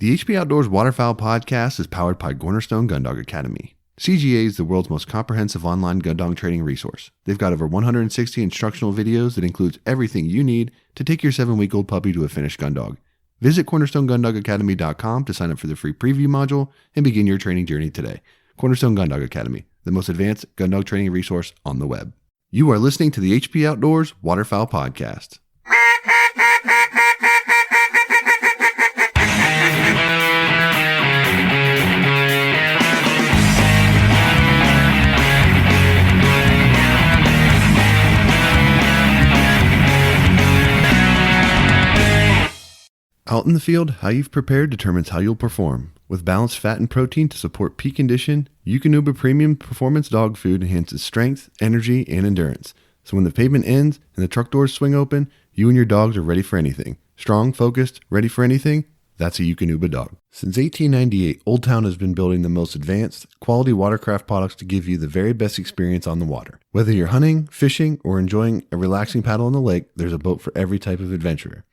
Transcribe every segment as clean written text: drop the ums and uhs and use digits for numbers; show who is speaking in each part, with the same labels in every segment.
Speaker 1: The HP Outdoors Waterfowl podcast is powered by Cornerstone Gundog Academy. CGA is the world's most comprehensive online gun dog training resource. They've got over 160 instructional videos that includes everything you need to take your 7-week-old puppy to a finished gun dog. Visit cornerstonegundogacademy.com to sign up for the free preview module and begin your training journey today. Cornerstone Gun Dog Academy, the most advanced gun dog training resource on the web. You are listening to the HP Outdoors Waterfowl podcast. Out in the field, how you've prepared determines how you'll perform. With balanced fat and protein to support peak condition, Eukanuba Premium Performance Dog Food enhances strength, energy, and endurance. So when the pavement ends and the truck doors swing open, you and your dogs are ready for anything. Strong, focused, ready for anything? That's a Eukanuba dog. Since 1898, Old Town has been building the most advanced, quality watercraft products to give you the very best experience on the water. Whether you're hunting, fishing, or enjoying a relaxing paddle on the lake, there's a boat for every type of adventurer.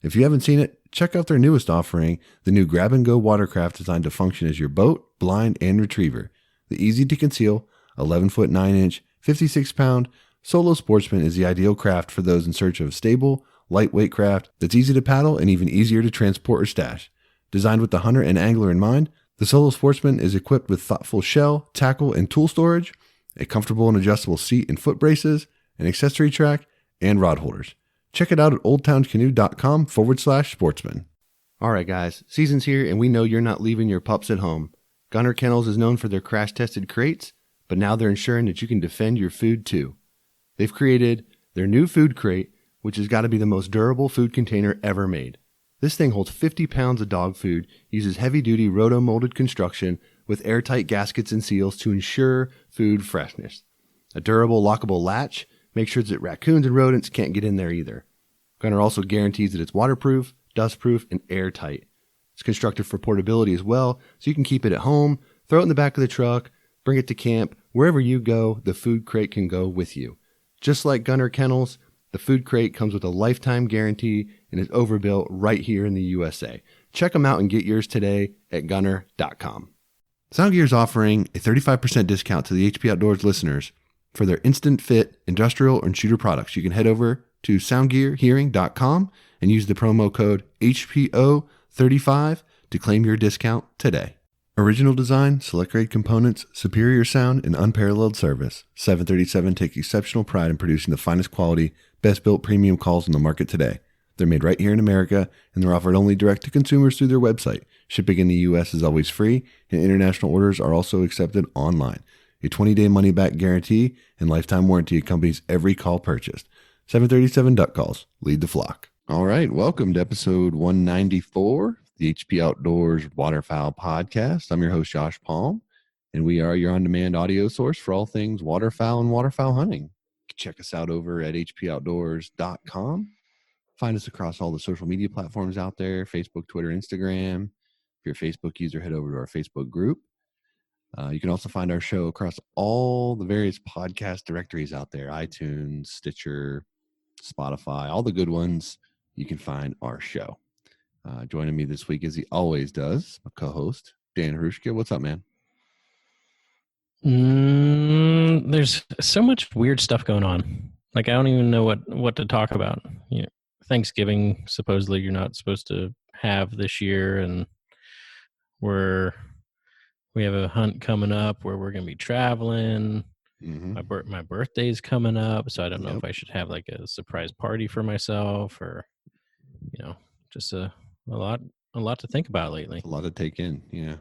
Speaker 1: If you haven't seen it, check out their newest offering, the new grab-and-go watercraft designed to function as your boat, blind, and retriever. The easy-to-conceal, 11-foot 9-inch, 56-pound Solo Sportsman is the ideal craft for those in search of a stable, lightweight craft that's easy to paddle and even easier to transport or stash. Designed with the hunter and angler in mind, the Solo Sportsman is equipped with thoughtful shell, tackle, and tool storage, a comfortable and adjustable seat and foot braces, an accessory track, and rod holders. Check it out at oldtowncanoe.com/sportsman. All right, guys, season's here, and we know you're not leaving your pups at home. Gunner Kennels is known for their crash-tested crates, but now they're ensuring that you can defend your food too. They've created their new food crate, which has got to be the most durable food container ever made. This thing holds 50 pounds of dog food, uses heavy-duty roto-molded construction with airtight gaskets and seals to ensure food freshness. A durable, lockable latch makes sure that raccoons and rodents can't get in there either. Gunner also guarantees that it's waterproof, dustproof, and airtight. It's constructed for portability as well, so you can keep it at home, throw it in the back of the truck, bring it to camp. Wherever you go, the food crate can go with you. Just like Gunner Kennels, the food crate comes with a lifetime guarantee and is overbuilt right here in the USA. Check them out and get yours today at gunner.com. Soundgear is offering a 35% discount to the HP Outdoors listeners for their instant fit industrial and shooter products. You can head over to soundgearhearing.com and use the promo code HPOWP35 to claim your discount today. Original design, select grade components, superior sound, and unparalleled service. 737 take exceptional pride in producing the finest quality, best built premium calls on the market today. They're made right here in America, and they're offered only direct to consumers through their website. Shipping in the U.S. is always free, and international orders are also accepted online. A 20-day money-back guarantee and lifetime warranty accompanies every call purchased. 737 Duck Calls. Lead the flock. All right. Welcome to episode 194, the HP Outdoors Waterfowl Podcast. I'm your host, Josh Palm, and we are your on-demand audio source for all things waterfowl and waterfowl hunting. Check us out over at hpoutdoors.com. Find us across all the social media platforms out there, Facebook, Twitter, Instagram. If you're a Facebook user, head over to our Facebook group. You can also find our show across all the various podcast directories out there, iTunes, Stitcher, Spotify, all the good ones. You can find our show. Joining me this week, as he always does, my co-host, Dan Harushka. What's up, man?
Speaker 2: There's so much weird stuff going on. Like, I don't even know what to talk about. You know, Thanksgiving, supposedly you're not supposed to have this year, and we have a hunt coming up where we're going to be traveling. Mm-hmm. My birthday's coming up, so I don't know if I should have like a surprise party for myself or, just a lot to think about lately.
Speaker 1: A lot to take in, yeah.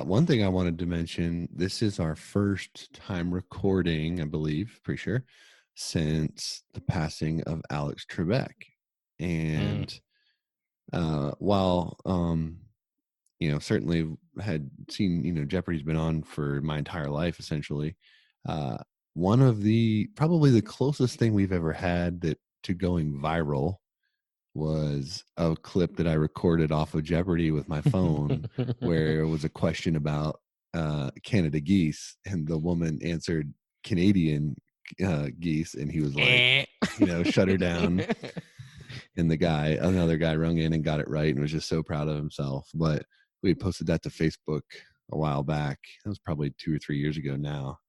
Speaker 1: One thing I wanted to mention, this is our first time recording, I believe, pretty sure, since the passing of Alex Trebek. And while certainly had seen, Jeopardy's been on for my entire life, essentially. One of probably the closest thing we've ever had to going viral was a clip that I recorded off of Jeopardy with my phone where it was a question about Canada geese, and the woman answered Canadian geese, and he was like, shut her down. And another guy rung in and got it right and was just so proud of himself. But we had posted that to Facebook a while back. That was probably 2 or 3 years ago now.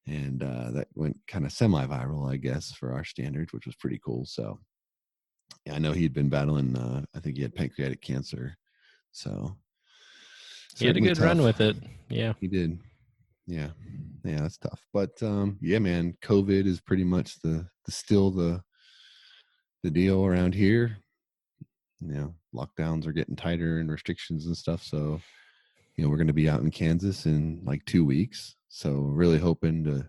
Speaker 1: And that went kind of semi-viral, I guess, for our standards, which was pretty cool. So yeah, I know he'd been battling, I think he had pancreatic cancer. So
Speaker 2: He had a
Speaker 1: certainly
Speaker 2: good run
Speaker 1: tough.
Speaker 2: with it. Yeah.
Speaker 1: He did. Yeah. Yeah, that's tough. But yeah, man, COVID is pretty much still the deal around here. Lockdowns are getting tighter and restrictions and stuff. So, we're going to be out in Kansas in like 2 weeks. So really hoping to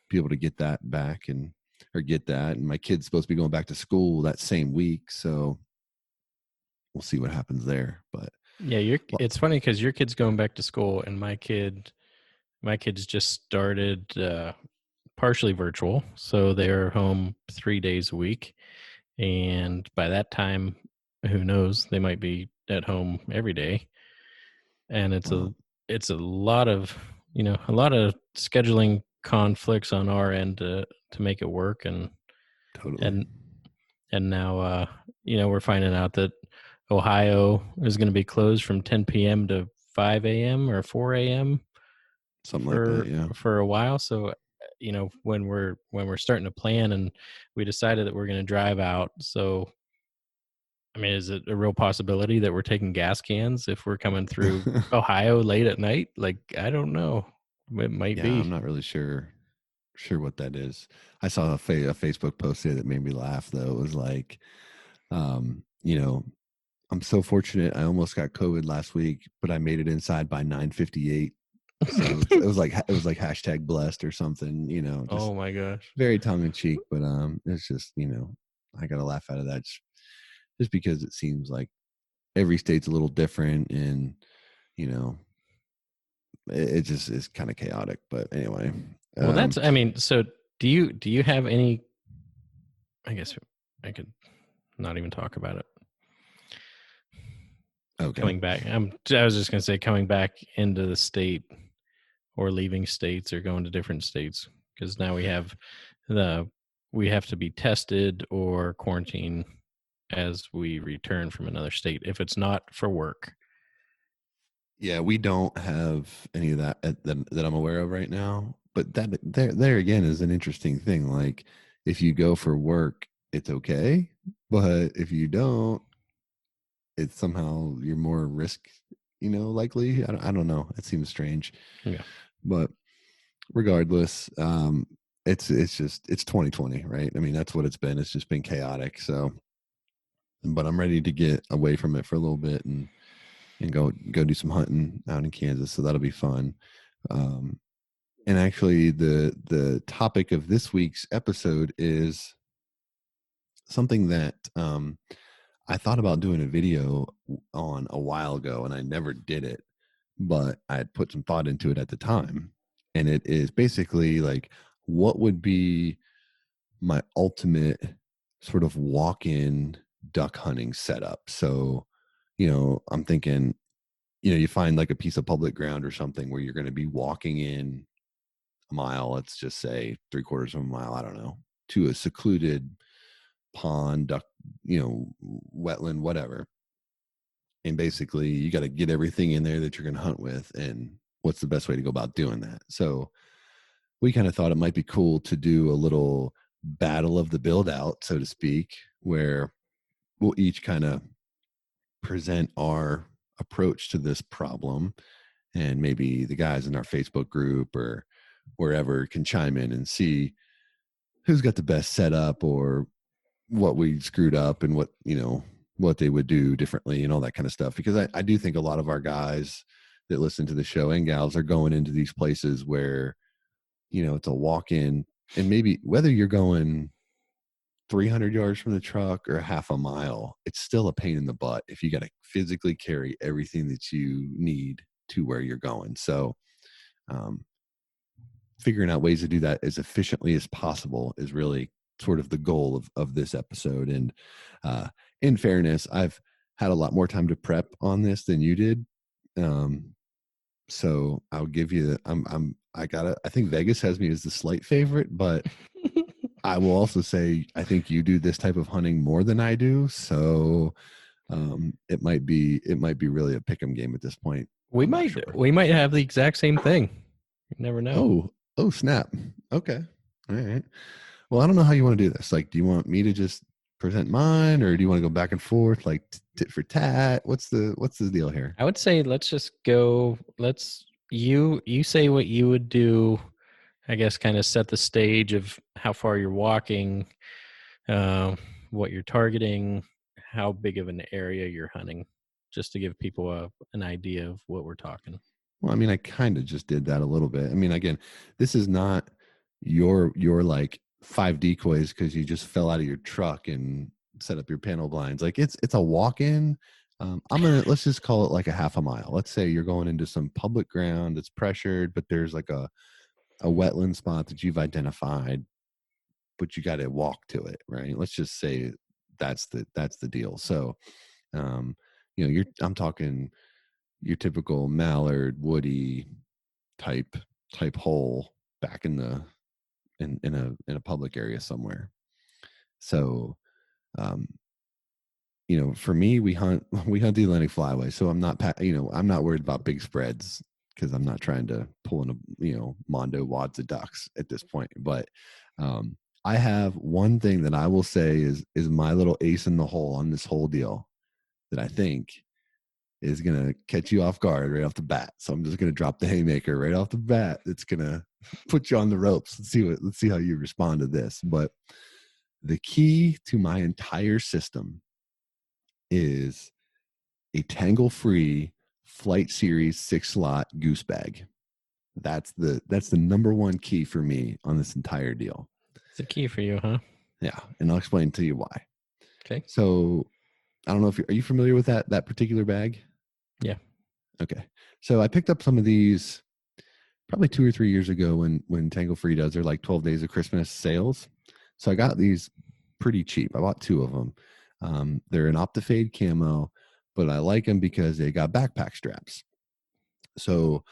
Speaker 1: be able to get that back or get that. And my kid's supposed to be going back to school that same week. So we'll see what happens there. But
Speaker 2: yeah, it's funny because your kid's going back to school and my kid's just started partially virtual. So they're home 3 days a week. And by that time, who knows, they might be at home every day. And it's a lot of scheduling conflicts on our end to make it work. And
Speaker 1: totally.
Speaker 2: and now we're finding out that Ohio is going to be closed from 10 p.m. to 5 a.m. or 4 a.m.
Speaker 1: Something like that, yeah.
Speaker 2: for a while. So when we're starting to plan, and we decided that we're going to drive out. So I mean, is it a real possibility that we're taking gas cans if we're coming through Ohio late at night? Like, I don't know. It might be.
Speaker 1: I'm not really sure what that is. I saw a Facebook post today that made me laugh, though. It was like, I'm so fortunate. I almost got COVID last week, but I made it inside by 9:58. So it was like hashtag blessed or something, just
Speaker 2: Oh my gosh.
Speaker 1: very tongue in cheek. But it's just, I got to laugh out of that just because it seems like every state's a little different, and it just is kind of chaotic. But anyway,
Speaker 2: well, so do you have any? I guess I could not even talk about it.
Speaker 1: Okay.
Speaker 2: Coming back, I was just gonna say coming back into the state, or leaving states, or going to different states, because now we have to be tested or quarantine as we return from another state if it's not for work.
Speaker 1: Yeah, we don't have any of that that I'm aware of right now. But that there again is an interesting thing. Like, if you go for work, it's okay, but if you don't, it's somehow you're more risk, likely. I don't know. It seems strange.
Speaker 2: Yeah.
Speaker 1: But regardless, it's 2020, right? I mean, that's what it's been. It's just been chaotic. So, but I'm ready to get away from it for a little bit and go do some hunting out in Kansas. So that'll be fun. And actually, the topic of this week's episode is something that I thought about doing a video on a while ago, and I never did it, but I had put some thought into it at the time. And it is basically like, what would be my ultimate sort of walk-in duck hunting setup? So, I'm thinking, you find like a piece of public ground or something where you're going to be walking in a mile, let's just say 3/4 of a mile, I don't know, to a secluded pond, duck, wetland, whatever. And basically you got to get everything in there that you're going to hunt with. And what's the best way to go about doing that? So we kind of thought it might be cool to do a little battle of the build out, so to speak, where we'll each kind of present our approach to this problem, and maybe the guys in our Facebook group or wherever can chime in and see who's got the best setup, or what we screwed up, and what they would do differently and all that kind of stuff. Because I do think a lot of our guys that listen to the show, and gals, are going into these places where, it's a walk in, and maybe whether you're going 300 yards from the truck or half a mile, it's still a pain in the butt if you got to physically carry everything that you need to where you're going. So, figuring out ways to do that as efficiently as possible is really sort of the goal of this episode. And in fairness, I've had a lot more time to prep on this than you did. So I'll give you, I think Vegas has me as the slight favorite, but I will also say I think you do this type of hunting more than I do, so it might be really a pick'em game at this point.
Speaker 2: We
Speaker 1: I'm not
Speaker 2: might
Speaker 1: sure.
Speaker 2: we might have the exact same thing. You never know.
Speaker 1: Oh, snap. Okay. All right. Well, I don't know how you want to do this. Like, do you want me to just present mine, or do you want to go back and forth, like tit for tat? What's the deal here?
Speaker 2: I would say let's just go. Let's you say what you would do. I guess kind of set the stage of how far you're walking, uh, what you're targeting, how big of an area you're hunting, just to give people an idea of what we're talking.
Speaker 1: Well, I mean, I kind of just did that a little bit. I mean, again, this is not your like 5 decoys because you just fell out of your truck and set up your panel blinds. Like it's a walk in. Let's just call it like a half a mile. Let's say you're going into some public ground that's pressured, but there's like a wetland spot that you've identified, but you got to walk to it, right? Let's just say that's the deal. So, um, I'm talking your typical mallard, woody type type hole back in a public area somewhere. So, um, for me, we hunt the Atlantic flyway, so I'm not worried about big spreads because I'm not trying to pull in mondo wads of ducks at this point. But I have one thing that I will say is my little ace in the hole on this whole deal that I think is going to catch you off guard right off the bat. So I'm just going to drop the haymaker right off the bat. It's going to put you on the ropes. Let's see how you respond to this. But the key to my entire system is a tangle-free Flight Series 6-slot goose bag. That's the number one key for me on this entire deal.
Speaker 2: It's a key for you, huh?
Speaker 1: Yeah, and I'll explain to you why.
Speaker 2: Okay.
Speaker 1: So I don't know if are you familiar with that particular bag?
Speaker 2: Yeah.
Speaker 1: Okay. So I picked up some of these probably 2 or 3 years ago when Tangle Free does their like 12 days of Christmas sales. So I got these pretty cheap. I bought 2 of them. They're an Optifade camo, but I like them because they got backpack straps. So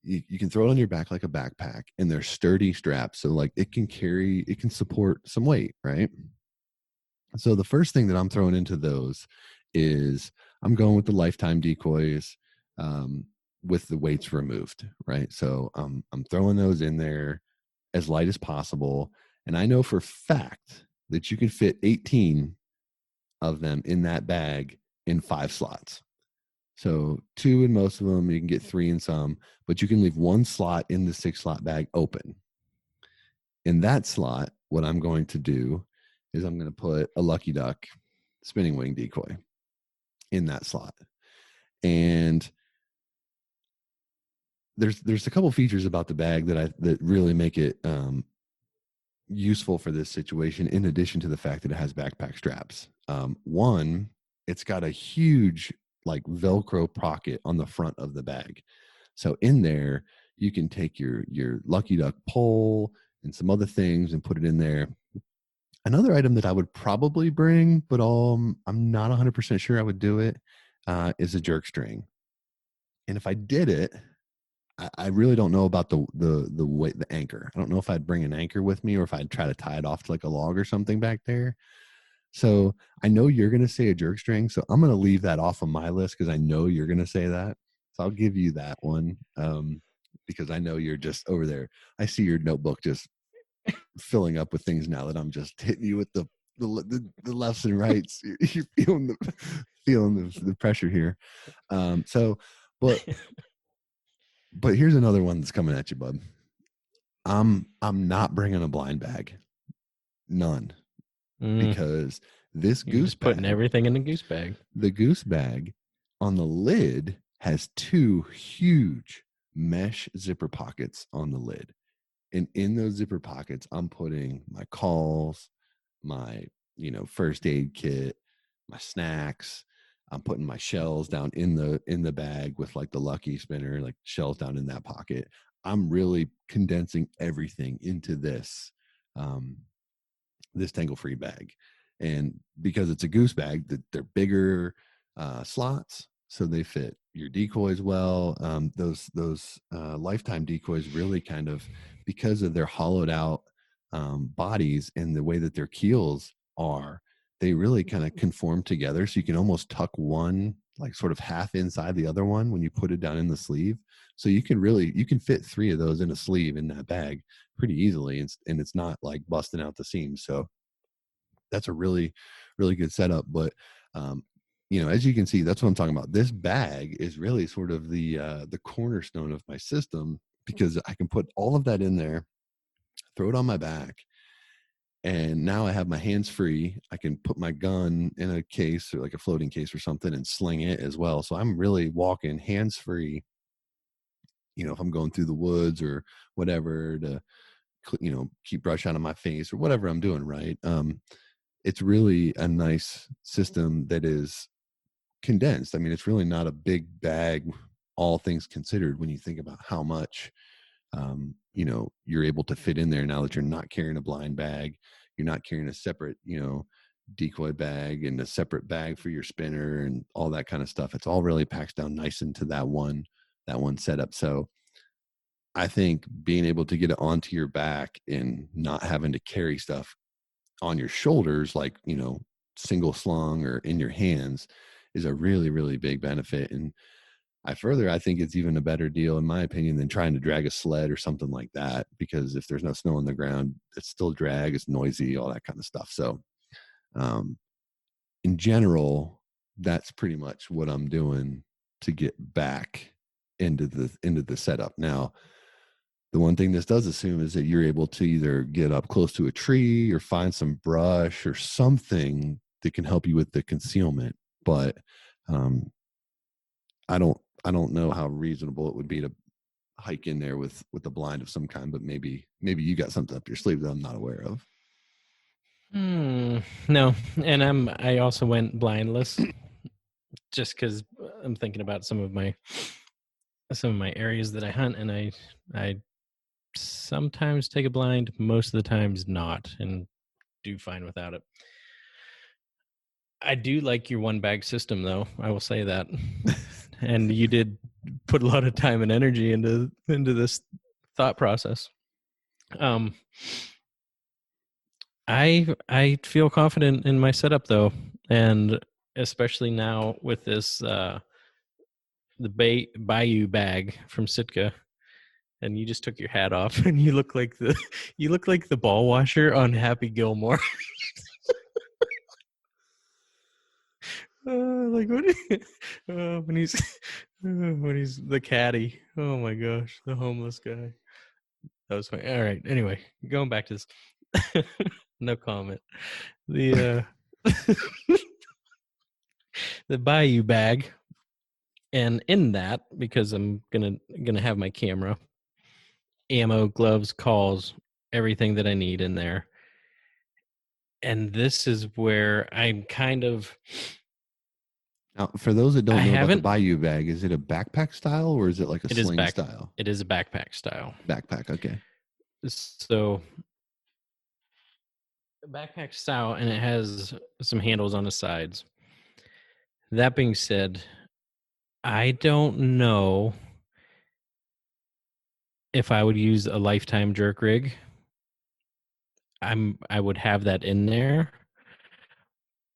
Speaker 1: you can throw it on your back like a backpack, and they're sturdy straps. So like it can support some weight, right? So the first thing that I'm throwing into those is I'm going with the lifetime decoys with the weights removed, right? So I'm throwing those in there as light as possible. And I know for fact that you can fit 18 of them in that bag in 5 slots. So 2 in most of them, you can get 3 in some, but you can leave 1 slot in the 6-slot bag open. In that slot, what I'm going to do is I'm going to put a Lucky Duck spinning wing decoy in that slot. And there's a couple features about the bag that really make it useful for this situation, in addition to the fact that it has backpack straps. One, it's got a huge like Velcro pocket on the front of the bag. So in there, you can take your Lucky Duck pole and some other things and put it in there. Another item that I would probably bring, but I'm not 100% sure I would do it, is a jerk string. And if I did it, I really don't know about the weight, the anchor. I don't know if I'd bring an anchor with me or if I'd try to tie it off to like a log or something back there. So I know you're going to say a jerk string, so I'm going to leave that off of my list because I know you're going to say that. So I'll give you that one because I know you're just over there. I see your notebook just filling up with things now that I'm just hitting you with the lefts and rights. You're feeling the pressure here. So, but here's another one that's coming at you, bud. I'm not bringing a blind bag, none, because this
Speaker 2: You're
Speaker 1: goose
Speaker 2: just putting
Speaker 1: bag,
Speaker 2: everything in the goose bag.
Speaker 1: the goose bag on the lid has 2 huge mesh zipper pockets on the lid. And in those zipper pockets, I'm putting my calls, my, first aid kit, my snacks. I'm putting my shells down in the bag with like the lucky spinner, like shells down in that pocket. I'm really condensing everything into this tangle free bag. And because it's a goose bag, they're bigger slots, so they fit your decoys well. Those lifetime decoys really kind of, because of their hollowed out bodies and the way that their keels are, they really kind of conform together. So you can almost tuck one like sort of half inside the other one when you put it down in the sleeve. So you can fit 3 of those in a sleeve in that bag pretty easily. And it's not like busting out the seams. So that's a really, really good setup. But, as you can see, that's what I'm talking about. This bag is really sort of the cornerstone of my system, because I can put all of that in there, throw it on my back, and now I have my hands free. I can put my gun in a case or like a floating case or something and sling it as well. So I'm really walking hands free, if I'm going through the woods or whatever, to, keep brush out of my face or whatever I'm doing. Right. It's really a nice system that is condensed. I mean, it's really not a big bag, all things considered, when you think about how much you're able to fit in there now that you're not carrying a blind bag. You're not carrying a separate, decoy bag and a separate bag for your spinner and all that kind of stuff. It's all really packs down nice into that one setup. So I think being able to get it onto your back and not having to carry stuff on your shoulders, like, single slung or in your hands, is a really, really big benefit. And I think it's even a better deal, in my opinion, than trying to drag a sled or something like that, because if there's no snow on the ground, it's still drag, it's noisy, all that kind of stuff. So, um, in general, that's pretty much what I'm doing to get back into the setup. Now, the one thing this does assume is that you're able to either get up close to a tree or find some brush or something that can help you with the concealment. But um, I don't know how reasonable it would be to hike in there with a blind of some kind. But maybe you got something up your sleeve that I'm not aware of.
Speaker 2: No, and I also went blindless just because I'm thinking about some of my areas that I hunt, and I sometimes take a blind, most of the times not, and do fine without it. I do like your one bag system, though. I will say that, and you did put a lot of time and energy into this thought process. I feel confident in my setup, though, and especially now with this the Bayou bag from Sitka, and you just took your hat off, and you look like the ball washer on Happy Gilmore. Like what? When he's the caddy. Oh my gosh, the homeless guy. That was funny. All right. Anyway, going back to this. No comment. The the Bayou bag, and in that, because I'm gonna have my camera, ammo, gloves, calls, everything that I need in there. And this is where I'm kind of.
Speaker 1: Now, for those that
Speaker 2: I
Speaker 1: don't know about the
Speaker 2: haven't.
Speaker 1: Bayou bag, is it a backpack style or is it like a
Speaker 2: It is
Speaker 1: sling style?
Speaker 2: It is a backpack style.
Speaker 1: Backpack, okay.
Speaker 2: So backpack style, and it has some handles on the sides. That being said, I don't know if I would use a lifetime jerk rig. I would have that in there,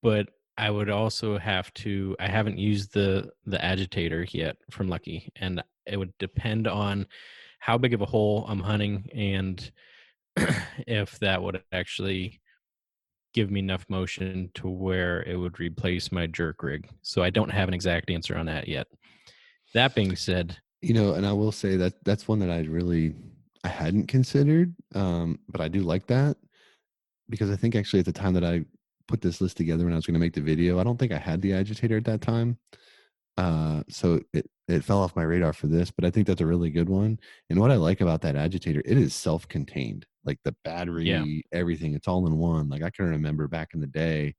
Speaker 2: but I would also have to. I haven't used the agitator yet from Lucky, and it would depend on how big of a hole I'm hunting and if that would actually give me enough motion to where it would replace my jerk rig. So I don't have an exact answer on that yet. That being said,
Speaker 1: And I will say that that's one that I hadn't considered, but I do like that, because I think actually at the time that I put this list together when I was going to make the video, I don't think I had the agitator at that time. So it fell off my radar for this, but I think that's a really good one. And what I like about that agitator, it is self-contained, like the
Speaker 2: yeah,
Speaker 1: battery, everything, it's all in one. Like I can remember back in the day,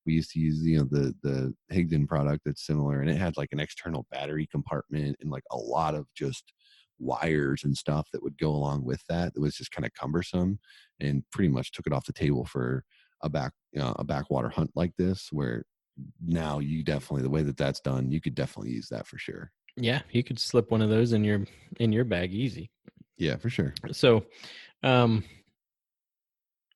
Speaker 1: we used to use, the Higdon product that's similar, and it had like an external battery compartment and like a lot of just wires and stuff that would go along with that. That was just kind of cumbersome, and pretty much took it off the table for a backwater hunt like this, where now you definitely, the way that that's done, you could definitely use that for sure.
Speaker 2: yeah, you could slip one of those in your bag easy.
Speaker 1: Yeah, for sure.
Speaker 2: So, um,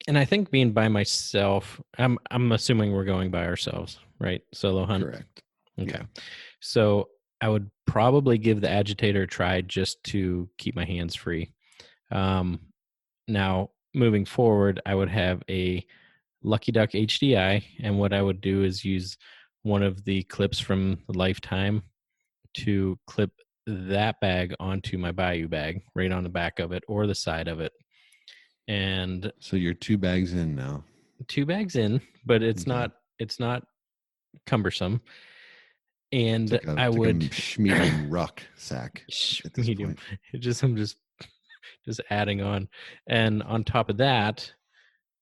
Speaker 2: And I think being by myself, I'm assuming we're going by ourselves, right? Solo hunt.
Speaker 1: Correct.
Speaker 2: Okay.
Speaker 1: Yeah.
Speaker 2: So I would probably give the agitator a try just to keep my hands free. Now moving forward, I would have a Lucky Duck HDI, and what I would do is use one of the clips from the Lifetime to clip that bag onto my Bayou bag, right on the back of it or the side of it. And
Speaker 1: So you're 2 bags in now.
Speaker 2: 2 bags in, but it's
Speaker 1: Okay.
Speaker 2: not cumbersome.
Speaker 1: It's
Speaker 2: And
Speaker 1: like a
Speaker 2: I
Speaker 1: it's like a
Speaker 2: would
Speaker 1: medium ruck sack at this
Speaker 2: medium.
Speaker 1: point.
Speaker 2: I'm just adding on, and on top of that,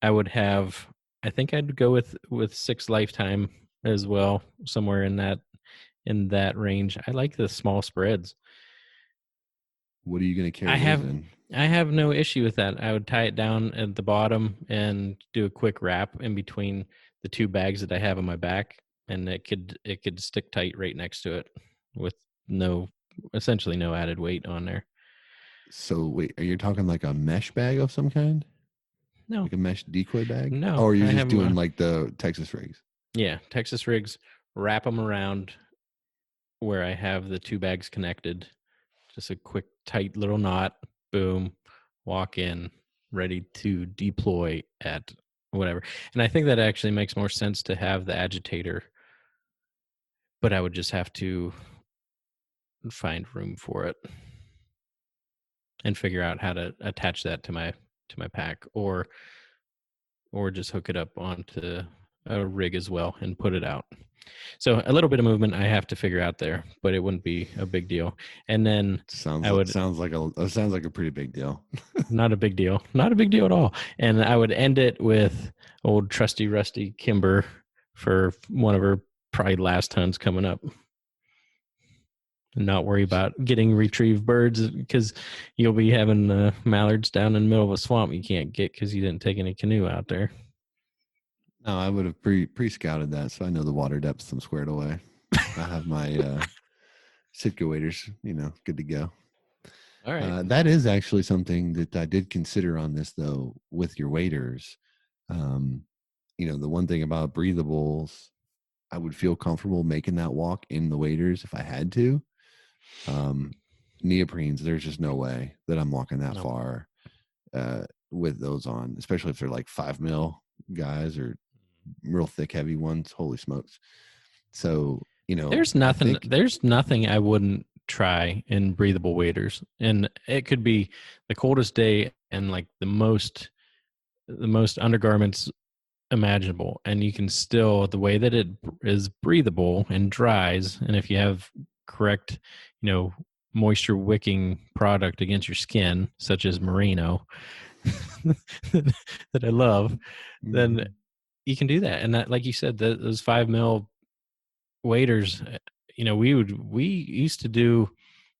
Speaker 2: I would have. I think I'd go with 6 Lifetime as well, somewhere in that range. I like the small spreads.
Speaker 1: What are you going to
Speaker 2: I
Speaker 1: carry those
Speaker 2: have
Speaker 1: in?
Speaker 2: I have no issue with that. I would tie it down at the bottom and do a quick wrap in between the 2 bags that I have on my back, and it could stick tight right next to it with no essentially no added weight on there.
Speaker 1: So wait, are you talking like a mesh bag of some kind?
Speaker 2: No,
Speaker 1: Like a mesh decoy bag?
Speaker 2: no,
Speaker 1: Or you're
Speaker 2: I
Speaker 1: just
Speaker 2: have
Speaker 1: doing like the Texas rigs?
Speaker 2: yeah, Texas rigs, wrap them around where I have the 2 bags connected. Just a quick, tight little knot. Boom, walk in, ready to deploy at whatever. And I think that actually makes more sense to have the agitator, but I would just have to find room for it and figure out how to attach that to my pack, or just hook it up onto a rig as well and put it out. So a little bit of movement I have to figure out there, but it wouldn't be a big deal. And then
Speaker 1: Sounds
Speaker 2: I would
Speaker 1: sounds like a pretty big deal.
Speaker 2: not a big deal, not a big deal at all. And I would end it with old trusty rusty Kimber for one of her probably last hunts coming up. And not worry about getting retrieved birds because you'll be having mallards down in the middle of a swamp you can't get because you didn't take any canoe out there.
Speaker 1: No, I would have pre scouted that, so I know the water depths I'm squared away. I have my Sitka waders, good to go.
Speaker 2: All right.
Speaker 1: That is actually something that I did consider on this, though, with your waders. The one thing about breathables, I would feel comfortable making that walk in the waders if I had to. Neoprenes, there's just no way that I'm walking that
Speaker 2: No.
Speaker 1: far with those on, especially if they're like 5 mil guys or real thick, heavy ones. Holy smokes. So,
Speaker 2: There's nothing I wouldn't try in breathable waders. And it could be the coldest day and like the most undergarments imaginable, and you can still, the way that it is breathable and dries, and if you have correct moisture wicking product against your skin such as merino that I love, then you can do that. And that, like you said, those 5 mil waders, we used to do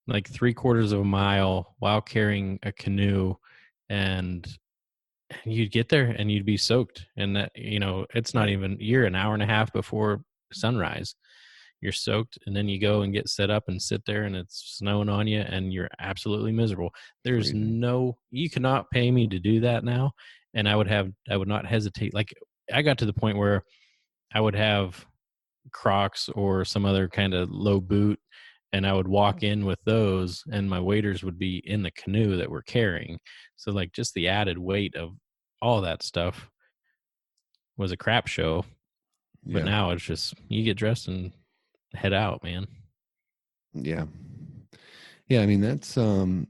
Speaker 2: like 3/4 of a mile while carrying a canoe, and you'd get there and you'd be soaked, and that it's not
Speaker 1: Right.
Speaker 2: even, you're an hour and a half before sunrise, you're soaked, and then you go and get set up and sit there and it's snowing on you and you're absolutely miserable.
Speaker 1: Freezing.
Speaker 2: You cannot pay me to do that now, and I would not hesitate. Like, I got to the point where I would have Crocs or some other kind of low boot, and I would walk in with those, and my waders would be in the canoe that we're carrying. So like just the added weight of all that stuff was a crap show. But
Speaker 1: Yeah.
Speaker 2: now it's just you get dressed and head out, man.
Speaker 1: Yeah. Yeah. I mean, that's, the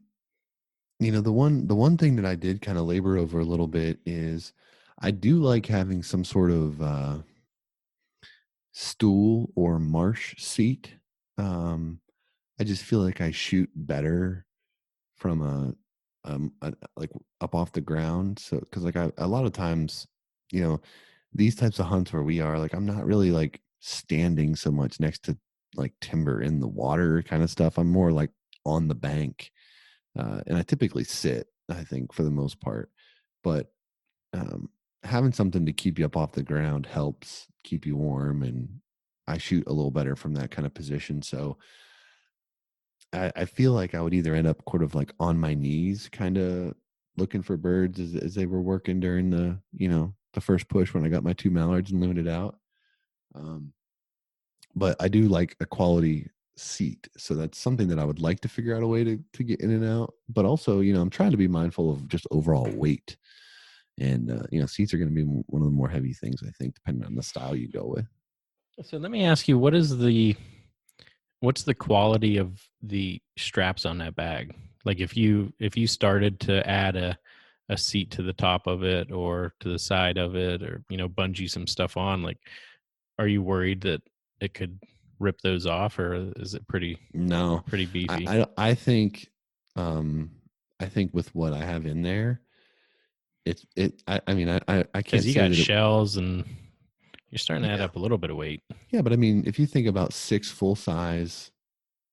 Speaker 1: one thing that I did kind of labor over a little bit is I do like having some sort of stool or marsh seat. I just feel like I shoot better from like up off the ground. So, because like a lot of times, you know, these types of hunts where we are, like I'm not really like standing so much next to like timber in the water kind of stuff. I'm more like on the bank, and I typically sit. I think for the most part, but um, having something to keep you up off the ground helps keep you warm, and I shoot a little better from that kind of position. So I feel like I would either end up sort of like on my knees, kind of looking for birds as they were working during the, the first push when I got my 2 mallards and limited out. But I do like a quality seat. So that's something that I would like to figure out a way to get in and out. But also, I'm trying to be mindful of just overall weight. And, seats are going to be one of the more heavy things, I think, depending on the style you go with.
Speaker 2: So let me ask you, what's the quality of the straps on that bag? Like if you started to add a seat to the top of it or to the side of it, or bungee some stuff on, like, are you worried that it could rip those off, or is it pretty
Speaker 1: No,
Speaker 2: beefy?
Speaker 1: I think, I think with what I have in there, I mean, I
Speaker 2: Because
Speaker 1: can't
Speaker 2: you
Speaker 1: say
Speaker 2: got
Speaker 1: that
Speaker 2: shells and you're starting to add
Speaker 1: yeah,
Speaker 2: up a little bit of weight.
Speaker 1: yeah, but I mean, if you think about 6 full size,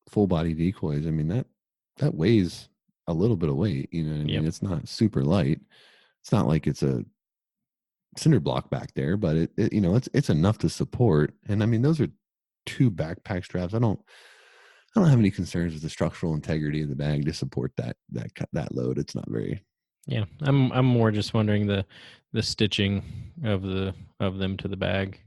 Speaker 1: full body decoys, I mean, that weighs a little bit of weight, you know what I mean?
Speaker 2: Yep.
Speaker 1: It's not super light. It's not like it's a cinder block back there, but it's enough to support. And I mean, those are 2 backpack straps. I don't have any concerns with the structural integrity of the bag to support that load. It's not very.
Speaker 2: Yeah, I'm more just wondering the stitching of them to the bag.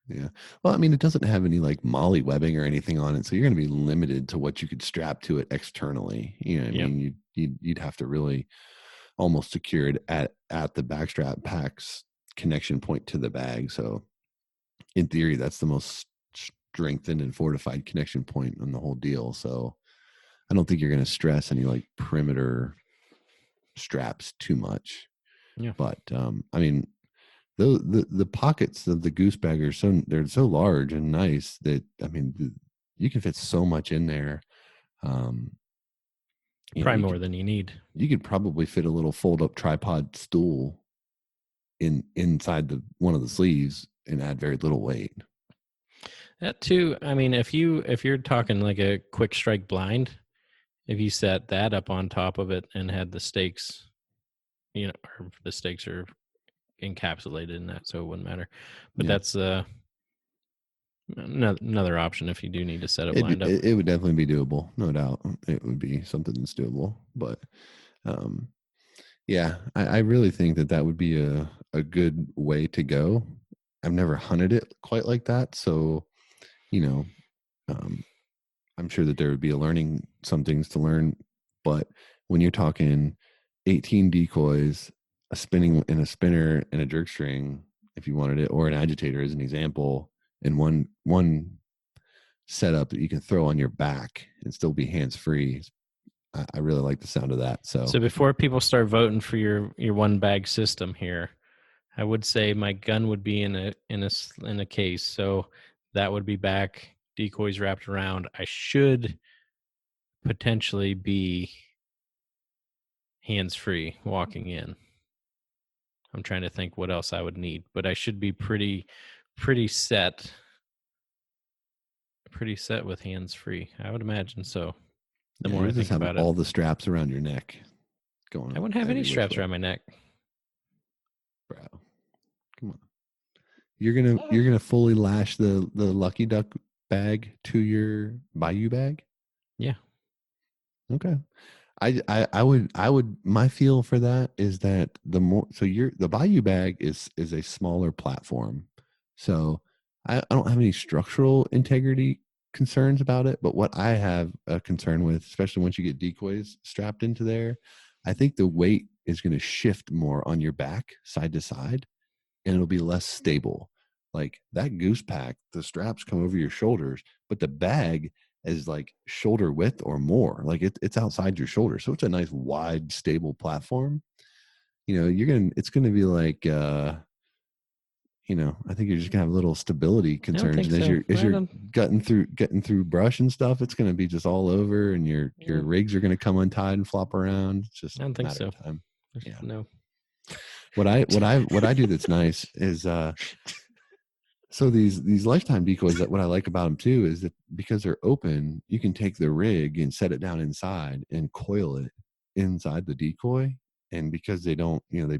Speaker 1: Yeah. Well, I mean, it doesn't have any like molly webbing or anything on it, so you're going to be limited to what you could strap to it externally. You know what I
Speaker 2: Yep.
Speaker 1: mean? You'd have to really almost secure it at the backstrap pack's connection point to the bag. So in theory, that's the most strengthened and fortified connection point on the whole deal. So I don't think you're going to stress any like perimeter straps too much.
Speaker 2: Yeah.
Speaker 1: But I mean, the pockets of the goose bag are they're so large and nice that I mean you can fit so much in there. Um,
Speaker 2: Probably
Speaker 1: you
Speaker 2: more
Speaker 1: could
Speaker 2: than you need.
Speaker 1: probably fit a little fold up tripod stool inside the one of the sleeves and add very little weight.
Speaker 2: That too. I mean, if you're talking like a quick strike blind, if you set that up on top of it and had the stakes, or the stakes are encapsulated in that, so it wouldn't matter. But
Speaker 1: Yeah,
Speaker 2: that's another option if you do need to set it
Speaker 1: it,
Speaker 2: blind up.
Speaker 1: it would definitely be doable, no doubt. It would be something that's doable, but um, yeah, I really think that would be a good way to go. I've never hunted it quite like that, so you know, um, I'm sure that there would be some things to learn. But when you're talking 18 decoys, a spinner and a jerk string, if you wanted it, or an agitator as an example, and one setup that you can throw on your back and still be hands free. I really like the sound of that. So
Speaker 2: So before people start voting for your one bag system here, I would say my gun would be in a case. So that would be back, decoys wrapped around. I should potentially be hands free walking in. I'm trying to think what else I would need, but I should be pretty set with hands free. I would imagine so. The
Speaker 1: yeah,
Speaker 2: more
Speaker 1: you'll
Speaker 2: I
Speaker 1: just
Speaker 2: think
Speaker 1: have
Speaker 2: about it,
Speaker 1: all the straps around your neck
Speaker 2: I
Speaker 1: going
Speaker 2: wouldn't have any
Speaker 1: every which
Speaker 2: straps
Speaker 1: way.
Speaker 2: around my neck.
Speaker 1: Bro, come on. You're gonna fully lash the Lucky Duck bag to your Bayou bag.
Speaker 2: Yeah.
Speaker 1: Okay. I would my feel for that is that the Bayou bag is a smaller platform. So I don't have any structural integrity concerns about it, but what I have a concern with, especially once you get decoys strapped into there, I think the weight is going to shift more on your back side to side and it'll be less stable. Like that goose pack, the straps come over your shoulders, but the bag is like shoulder width or more. Like it's outside your shoulder. So it's a nice wide, stable platform. It's gonna be like I think you're just gonna have little stability
Speaker 2: I don't
Speaker 1: concerns.
Speaker 2: think
Speaker 1: And as
Speaker 2: so.
Speaker 1: you're getting through brush and stuff, it's gonna be just all over and your
Speaker 2: Yeah,
Speaker 1: rigs are gonna come untied and flop around. It's just
Speaker 2: I don't
Speaker 1: a
Speaker 2: think
Speaker 1: matter
Speaker 2: so.
Speaker 1: of time. Yeah.
Speaker 2: No.
Speaker 1: What I do that's nice is so these lifetime decoys, that what I like about them too is that because they're open, you can take the rig and set it down inside and coil it inside the decoy. And because they don't, they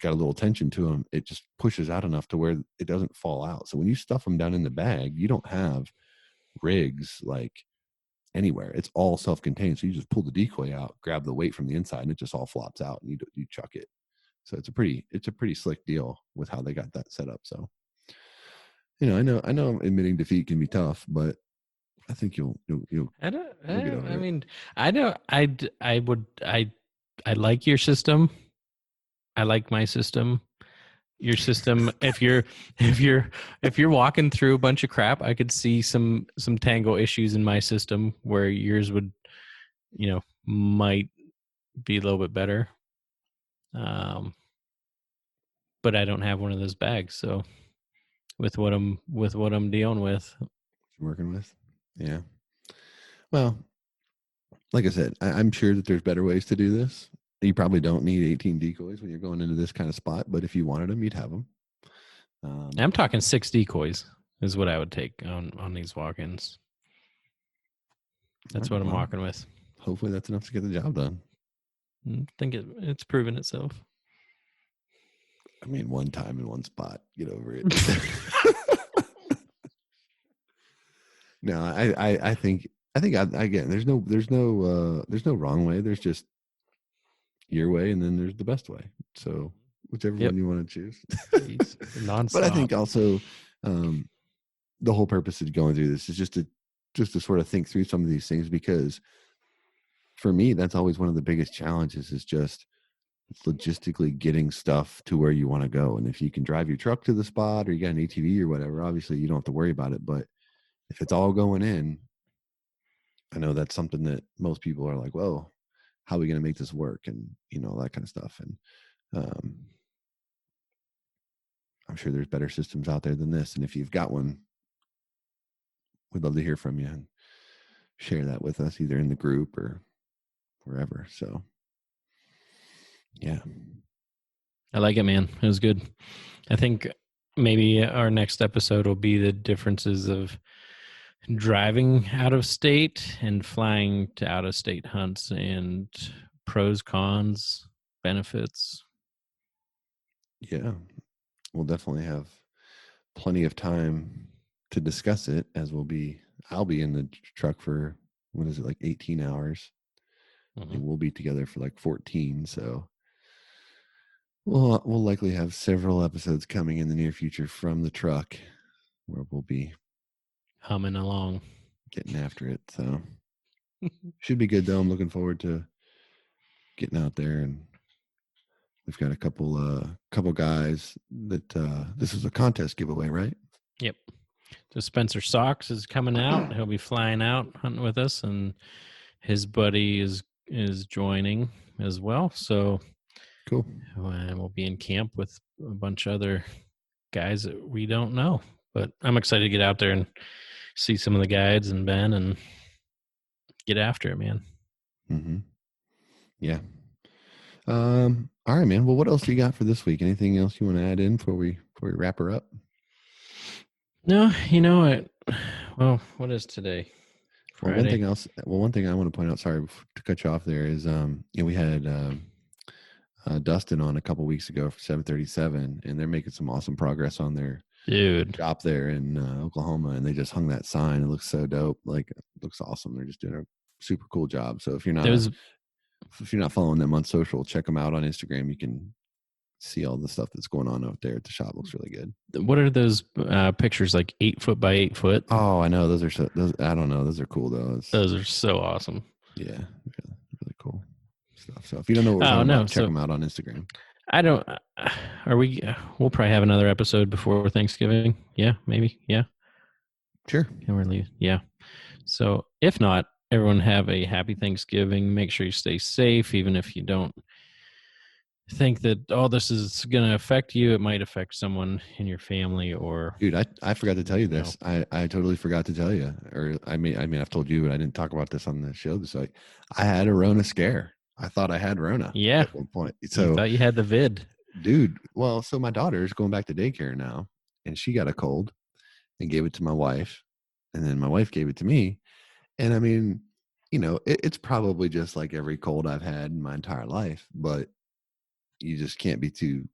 Speaker 1: got a little tension to them, it just pushes out enough to where it doesn't fall out. So when you stuff them down in the bag, you don't have rigs like anywhere. It's all self-contained. So you just pull the decoy out, grab the weight from the inside, and it just all flops out, and you chuck it. So it's a pretty slick deal with how they got that set up. So, I know admitting defeat can be tough, but I think you'll
Speaker 2: I don't.
Speaker 1: you'll get over
Speaker 2: I
Speaker 1: it.
Speaker 2: mean, I don't. I like your system. I like my system. Your system. If you're walking through a bunch of crap, I could see some tango issues in my system where yours would, might be a little bit better. But I don't have one of those bags, so with what I'm dealing with,
Speaker 1: Working with, yeah. Well, like I said, I'm sure that there's better ways to do this. You probably don't need 18 decoys when you're going into this kind of spot, but if you wanted them, you'd have them.
Speaker 2: I'm talking 6 decoys is what I would take on these walk-ins. That's what I'm walking with.
Speaker 1: Hopefully that's enough to get the job done.
Speaker 2: I think it's proven itself.
Speaker 1: I mean, one time in one spot, get over it. No, I think again, there's no wrong way. There's just your way, and then there's the best way. So whichever one you want to choose.
Speaker 2: Nonstop.
Speaker 1: But I think also the whole purpose of going through this is just to sort of think through some of these things, because for me, that's always one of the biggest challenges, is just logistically getting stuff to where you want to go. And if you can drive your truck to the spot, or you got an ATV or whatever, obviously you don't have to worry about it. But if it's all going in, I know that's something that most people are like, well, how are we going to make this work? And, that kind of stuff. And I'm sure there's better systems out there than this. And if you've got one, we'd love to hear from you and share that with us, either in the group or wherever. So, yeah.
Speaker 2: I like it, man. It was good. I think maybe our next episode will be the differences of driving out of state and flying to out of state hunts, and pros, cons, benefits.
Speaker 1: Yeah, we'll definitely have plenty of time to discuss it, as I'll be in the truck for, what is it, like 18 hours. And we'll be together for like 14. So we'll likely have several episodes coming in the near future from the truck, where we'll be
Speaker 2: humming along,
Speaker 1: getting after it. So should be good though. I'm looking forward to getting out there, and we've got a couple guys that this is a contest giveaway, right?
Speaker 2: Yep. So Spencer Socks is coming out. He'll be flying out hunting with us, and his buddy is joining as well. So
Speaker 1: cool.
Speaker 2: And we'll be in camp with a bunch of other guys that we don't know. But I'm excited to get out there and see some of the guides and Ben and get after it, man.
Speaker 1: Mm-hmm. Yeah. All right, man. Well, what else do you got for this week? Anything else you want to add in before we wrap her up?
Speaker 2: No, you know what? Well, what is today?
Speaker 1: Friday. One thing I want to point out, sorry to cut you off there, is we had Dustin on a couple weeks ago for 737, and they're making some awesome progress on their shop there in Oklahoma, and they just hung that sign. It looks so dope. Like, it looks awesome. They're just doing a super cool job. So if you're not following them on social, check them out on Instagram. You can see all the stuff that's going on out there at the shop. Looks really good.
Speaker 2: What are those pictures, like 8 foot by 8 foot?
Speaker 1: Oh, I know. Those I don't know. Those are cool though.
Speaker 2: Those are so awesome.
Speaker 1: Yeah, really cool stuff. So if you don't know what we're talking about, check them out on Instagram.
Speaker 2: I don't. We'll probably have another episode before Thanksgiving. Yeah, maybe. Yeah.
Speaker 1: Sure.
Speaker 2: Can we leave? Yeah. So if not, everyone have a happy Thanksgiving. Make sure you stay safe, even if you don't think that all this is going to affect you. It might affect someone in your family. Or
Speaker 1: dude, I forgot to tell you this. I totally forgot to tell you. Or I mean I've told you, but I didn't talk about this on the show. So I had a Rona scare. I thought I had Rona.
Speaker 2: Yeah.
Speaker 1: At one point. So
Speaker 2: I thought you had the vid,
Speaker 1: dude. Well, so my daughter's going back to daycare now, and she got a cold and gave it to my wife, and then my wife gave it to me. And I mean, it's probably just like every cold I've had in my entire life, but you just can't be too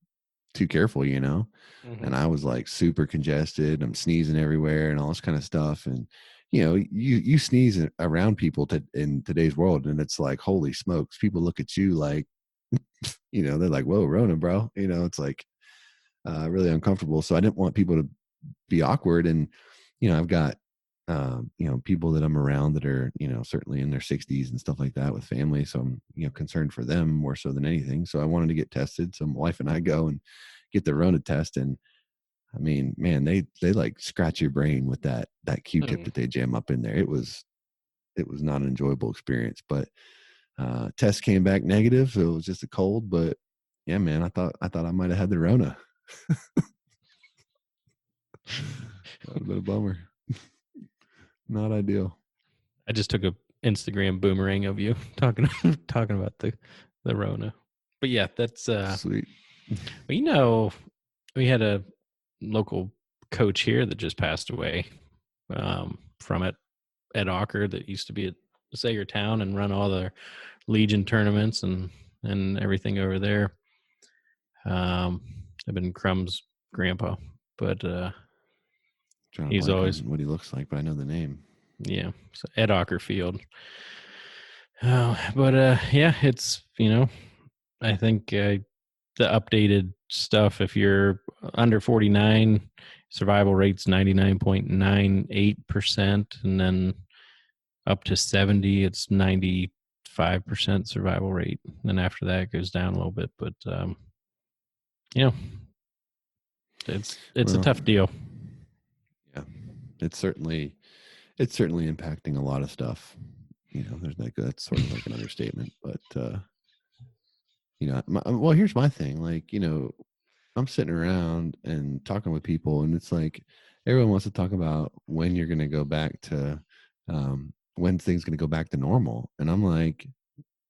Speaker 1: careful, Mm-hmm. And I was like super congested. I'm sneezing everywhere and all this kind of stuff. And you sneeze around people in today's world, and it's like, holy smokes, people look at you like, they're like, whoa, Rona, bro. It's like really uncomfortable. So I didn't want people to be awkward. And, I've got, people that I'm around that are, certainly in their 60s and stuff like that with family. So I'm, concerned for them more so than anything. So I wanted to get tested. So my wife and I go and get the Rona test. And I mean, man, they like scratch your brain with that Q-tip that they jam up in there. It was not an enjoyable experience, but test came back negative. So it was just a cold, but yeah, man, I thought I might've had the Rona. That would have been a bummer. Not ideal.
Speaker 2: I just took a Instagram boomerang of you talking about the Rona. But yeah, that's
Speaker 1: sweet.
Speaker 2: Well, we had a local coach here that just passed away from it, Ed Ocker, that used to be at Sagertown and run all the Legion tournaments and everything over there. I've been Crumb's grandpa, but he's always
Speaker 1: what he looks like, but I know the name.
Speaker 2: Yeah, so Ed Ocker Field. But yeah, it's I think the updated stuff, if you're under 49, survival rate's 99.98%, and then up to 70, it's 95% survival rate. And after that, it goes down a little bit. But it's a tough deal.
Speaker 1: Yeah, it's certainly impacting a lot of stuff. That's sort of like an understatement. But well, here's my thing. Like, I'm sitting around and talking with people, and it's like everyone wants to talk about when you're going to go back to, when things going to go back to normal. And I'm like,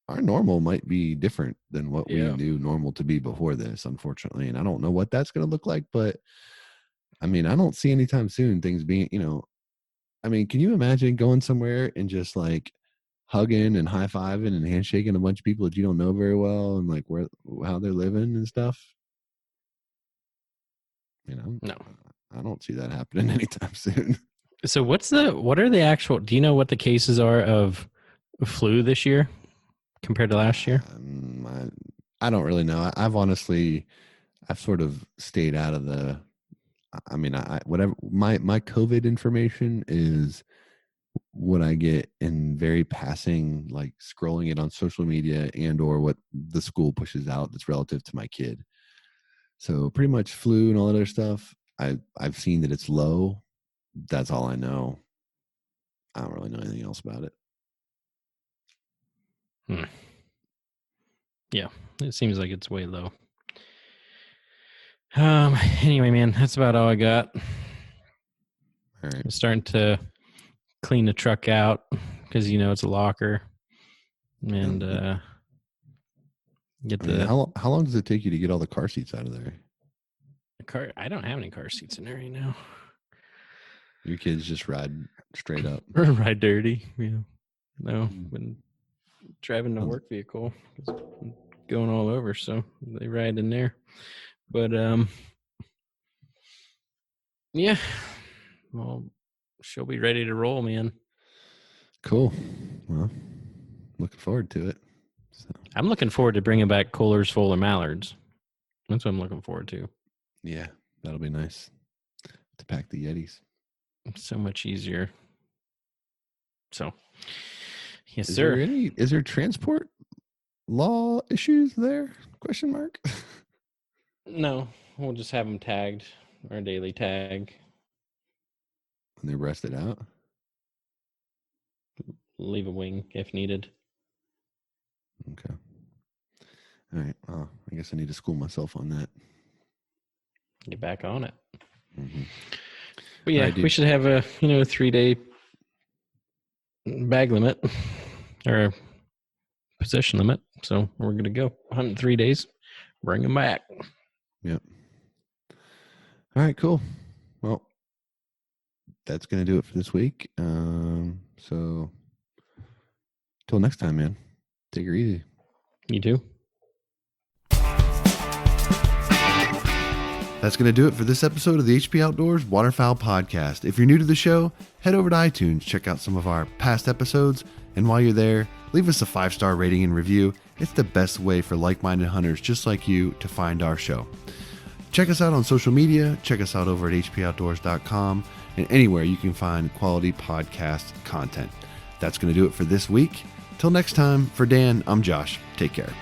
Speaker 1: our normal might be different than what we knew normal to be before this, unfortunately. And I don't know what that's going to look like, but I mean, I don't see anytime soon things being, I mean, can you imagine going somewhere and just like hugging and high-fiving and handshaking a bunch of people that you don't know very well, and like how they're living and stuff? No, I don't see that happening anytime soon.
Speaker 2: So what are the actual, do you know what the cases are of flu this year compared to last year?
Speaker 1: I don't really know. I've sort of stayed out of the, I mean, whatever my COVID information is what I get in very passing, like scrolling it on social media and or what the school pushes out that's relative to my kid. So pretty much flu and all that other stuff, I've seen that it's low. That's all I know. I don't really know anything else about it.
Speaker 2: Yeah, it seems like it's way low. Anyway, man, that's about all I got.
Speaker 1: All right.
Speaker 2: I'm starting to clean the truck out because it's a locker, and get the.
Speaker 1: How long does it take you to get all the car seats out of there?
Speaker 2: I don't have any car seats in there right now.
Speaker 1: Your kids just ride straight up.
Speaker 2: Ride dirty. No, been driving the work vehicle, going all over, so they ride in there. But yeah, well, she'll be ready to roll, man.
Speaker 1: Cool. Well, looking forward to it. So.
Speaker 2: I'm looking forward to bringing back coolers full of mallards. That's what I'm looking forward to.
Speaker 1: Yeah, that'll be nice to pack the Yetis.
Speaker 2: It's so much easier. So, yes, sir.
Speaker 1: Is there transport law issues there? Question mark.
Speaker 2: No, we'll just have them tagged, our daily tag.
Speaker 1: And they rest it out?
Speaker 2: Leave a wing if needed.
Speaker 1: Okay. All right. Well, I guess I need to school myself on that.
Speaker 2: Get back on it.
Speaker 1: Mm-hmm.
Speaker 2: But yeah, we should have a 3-day bag limit or possession limit. So we're going to go 103 days. Bring them back.
Speaker 1: Yep. All right, cool. Well, that's going to do it for this week. So till next time, man. Take her easy.
Speaker 2: You too.
Speaker 1: That's going to do it for this episode of the HP Outdoors Waterfowl Podcast. If you're new to the show, head over to iTunes, check out some of our past episodes, and while you're there, leave us a 5-star rating and review. It's the best way for like-minded hunters just like you to find our show. Check us out on social media, check us out over at hpoutdoors.com, and anywhere you can find quality podcast content. That's going to do it for this week. Till next time, for Dan, I'm Josh. Take care.